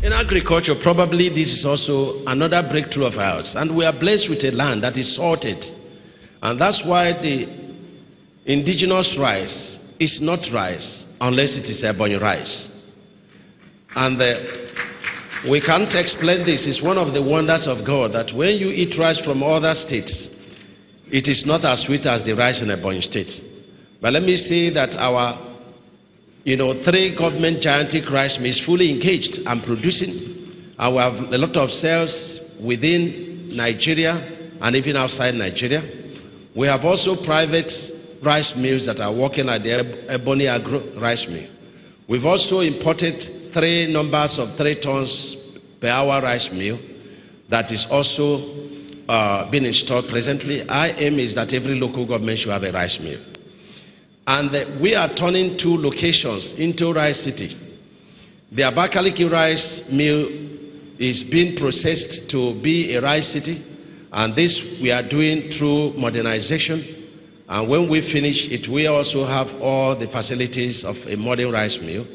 In agriculture, probably this is also another breakthrough of ours. And we are blessed with a land that is salted. And that's why the indigenous rice is not rice unless it is Ebonyi rice. And we can't explain this. It's one of the wonders of God that when you eat rice from other states, it is not as sweet as the rice in Ebonyi state. But let me say that our 3 government gigantic rice mills fully engaged and producing. And we have a lot of sales within Nigeria and even outside Nigeria. We have also private rice mills that are working at the Ebonyi Agro rice mill. We've also imported 3 numbers of 3 tons per hour rice mill that is also being installed presently. Our aim is that every local government should have a rice mill. And we are turning 2 locations into Rice City. The Abakaliki rice mill is being processed to be a rice city, and this we are doing through modernization. And when we finish it, we also have all the facilities of a modern rice mill,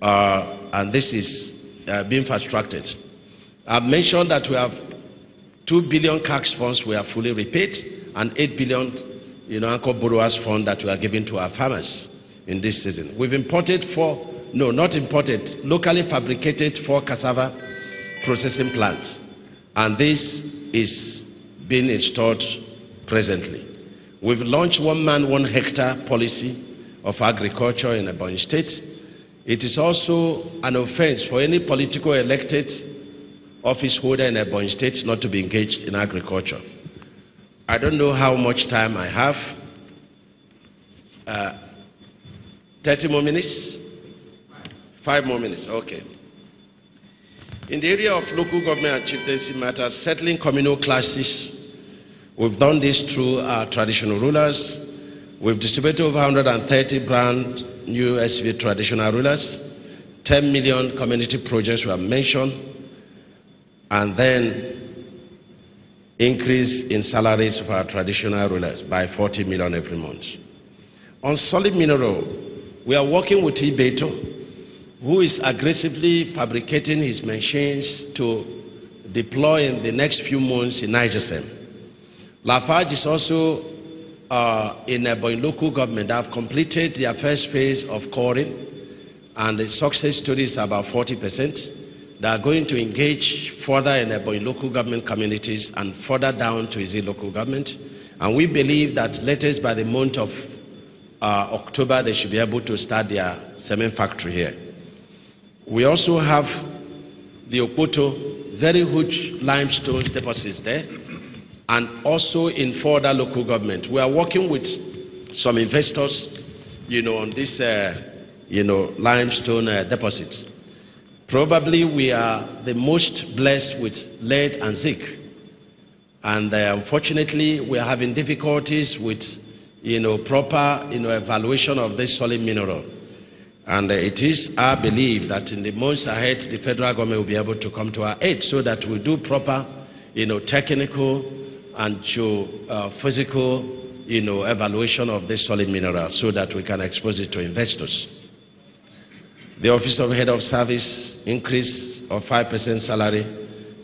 and this is being fast-tracked. I've mentioned that we have 2 billion CAX funds we are fully repaid, and 8 billion Anchor Borrowers Fund that we are giving to our farmers in this season. We've imported locally fabricated 4 cassava processing plants, and this is being installed presently. We've launched 1 man, 1 hectare policy of agriculture in Ebonyi State. It is also an offense for any political elected office holder in Ebonyi State not to be engaged in agriculture. I don't know how much time I have. 30 more minutes? 5 more minutes, okay. In the area of local government and chieftaincy matters, settling communal clashes, we've done this through our traditional rulers. We've distributed over 130 brand new SV traditional rulers. 10 million community projects were mentioned. And then increase in salaries of our traditional rulers by 40 million every month. On solid mineral, we are working with Beto, who is aggressively fabricating his machines to deploy in the next few months in Niger. Lafarge is also in Ebonyi local government. They have completed their first phase of coring, and the success story is about 40%. They are going to engage further in Ebonyi local government communities and further down to Izi local government. And we believe that latest by the month of October, they should be able to start their cement factory here. We also have the Okoto, very huge limestone deposits there, and also in 4 other local government. We are working with some investors, on this, limestone deposits. Probably we are the most blessed with lead and zinc. And unfortunately, we are having difficulties with, proper, evaluation of this solid mineral. And it is our belief that in the months ahead, the federal government will be able to come to our aid so that we do proper, technical and physical, evaluation of this solid mineral so that we can expose it to investors. The Office of Head of Service increase of 5% salary,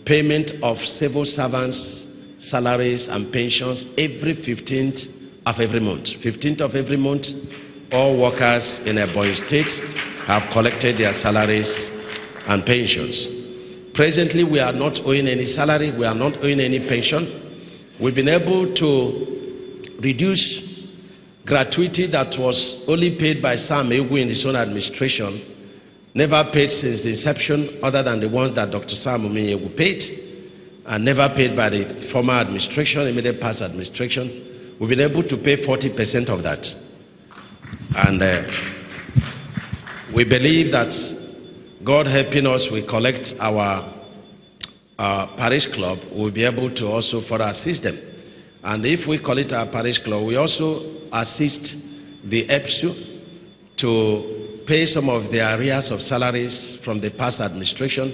payment of civil servants' salaries and pensions every 15th of every month. 15th of every month, all workers in Ebonyi State have collected their salaries and pensions. Presently, we are not owing any salary, we are not owing any pension. We've been able to reduce gratuity that was only paid by Sam Egu in his own administration, never paid since the inception, other than the ones that Dr. Sam Egu paid, and never paid by the former administration, immediate past administration. We've been able to pay 40% of that. And we believe that God helping us, we collect our parish club, we'll be able to also further assist them. And if we call it our parish club, we also assist the EPSU to pay some of the arrears of salaries from the past administration.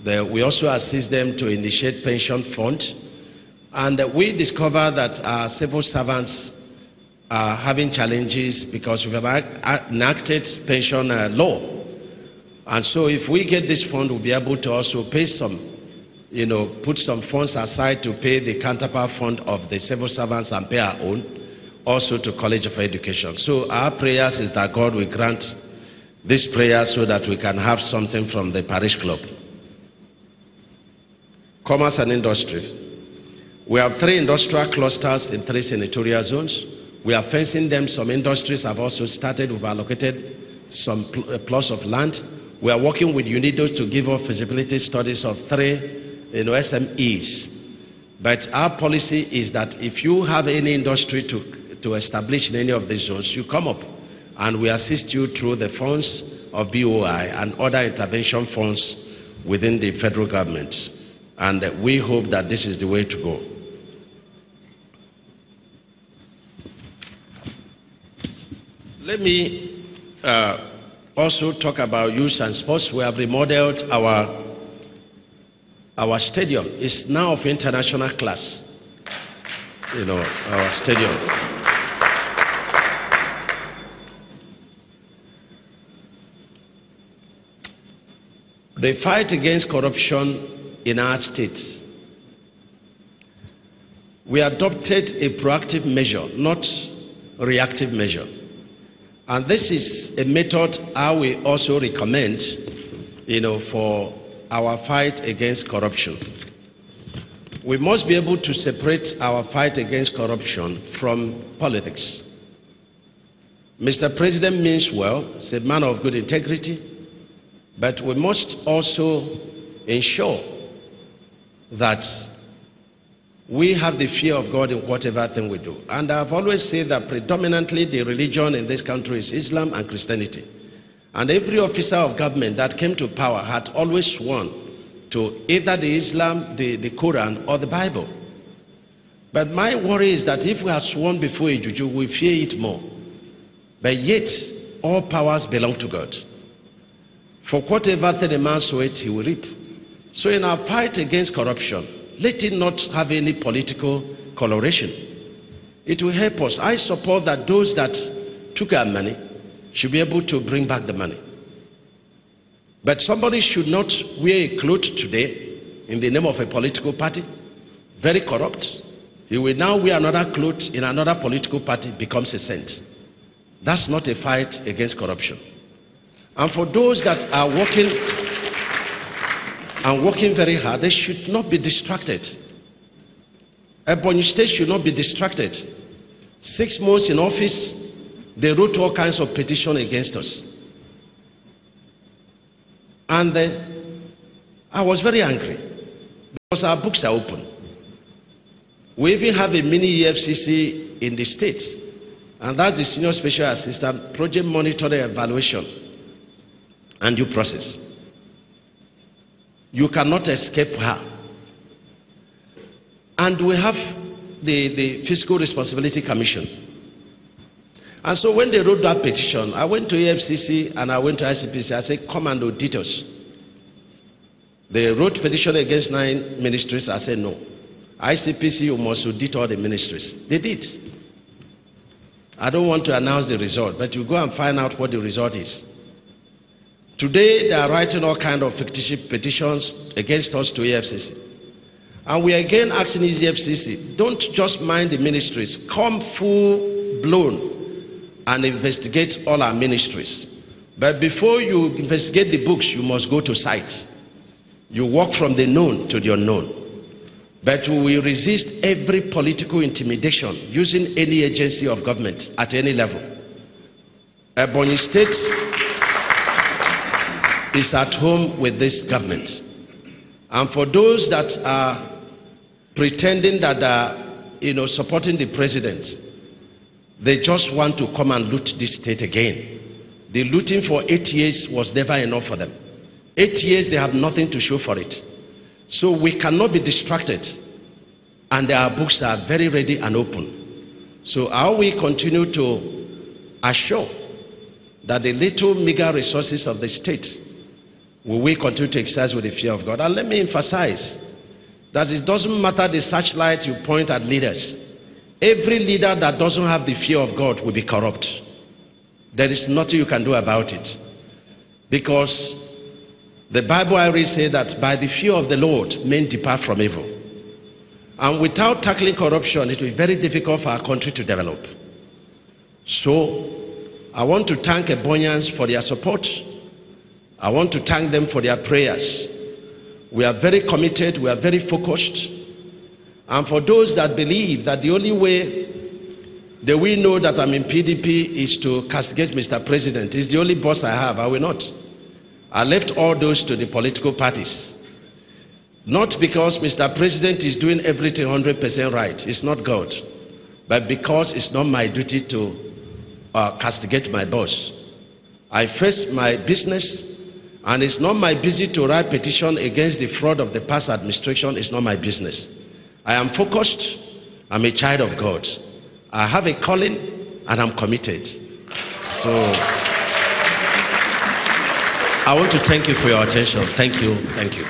We also assist them to initiate pension fund. And we discover that our civil servants are having challenges because we have enacted pension law. And so if we get this fund, we'll be able to also pay some, put some funds aside to pay the counterpart fund of the civil servants and pay our own, also to College of Education. So our prayers is that God will grant this prayer so that we can have something from the parish club. Commerce and industry. We have 3 industrial clusters in 3 senatorial zones. We are fencing them. Some industries have also started. We've allocated some plots of land. We are working with UNIDO to give us feasibility studies of 3 SMEs. But our policy is that if you have any industry to establish in any of these zones, you come up and we assist you through the funds of BOI and other intervention funds within the federal government. And we hope that this is the way to go. Let me also talk about youth and sports. We have remodeled our stadium. It's now of international class, our stadium. The fight against corruption in our state, we adopted a proactive measure, not reactive measure. And this is a method I will also recommend, for our fight against corruption. We must be able to separate our fight against corruption from politics. Mr. President means well, he's a man of good integrity, but we must also ensure that we have the fear of God in whatever thing we do. And I've always said that predominantly the religion in this country is Islam and Christianity. And every officer of government that came to power had always sworn to either the Islam, the Quran, or the Bible. But my worry is that if we had sworn before a juju, we fear it more. But yet, all powers belong to God. For whatever thing a man soweth, he will reap. So in our fight against corruption, let it not have any political coloration. It will help us. I support that those that took our money should be able to bring back the money. But somebody should not wear a cloth today in the name of a political party, very corrupt. He will now wear another cloth in another political party, becomes a saint. That's not a fight against corruption. And for those that are working very hard, they should not be distracted. Ebonyi State should not be distracted. 6 months in office, they wrote all kinds of petitions against us. And I was very angry because our books are open. We even have a mini EFCC in the state, and that's the Senior Special Assistant Project Monitoring Evaluation and Due Process. You cannot escape her. And we have the Fiscal Responsibility Commission. And so when they wrote that petition, I went to EFCC and I went to ICPC. I said, come and audit us. They wrote petition against 9 ministries. I said, no. ICPC, you must audit all the ministries. They did. I don't want to announce the result, but you go and find out what the result is. Today, they are writing all kinds of fictitious petitions against us to EFCC. And we are again asking EFCC, don't just mind the ministries, come full-blown and investigate all our ministries. But before you investigate the books, you must go to site. You walk from the known to the unknown. But we will resist every political intimidation using any agency of government at any level. Ebonyi State is at home with this government. And for those that are pretending that they are supporting the president, they just want to come and loot this state again. The looting for 8 years was never enough for them. 8 years, they have nothing to show for it. So we cannot be distracted. And our books are very ready and open. So how we continue to assure that the little meager resources of the state will we continue to exercise with the fear of God. And let me emphasize that it doesn't matter the searchlight you point at leaders. Every leader that doesn't have the fear of God will be corrupt. There is nothing you can do about it. Because The Bible I read says that by the fear of the Lord, men depart from evil. And without tackling corruption, it will be very difficult for our country to develop. So, I want to thank Ebonyans for their support. I want to thank them for their prayers. We are very committed, we are very focused. And for those that believe that the only way that we know that I'm in PDP is to castigate Mr. President, he's the only boss I have, I will not. I left all those to the political parties. Not because Mr. President is doing everything 100% right, it's not God, but because it's not my duty to castigate my boss. I face my business, and it's not my business to write petition against the fraud of the past administration. It's not my business. I am focused. I'm a child of God. I have a calling, and I'm committed. So I want to thank you for your attention. Thank you. Thank you.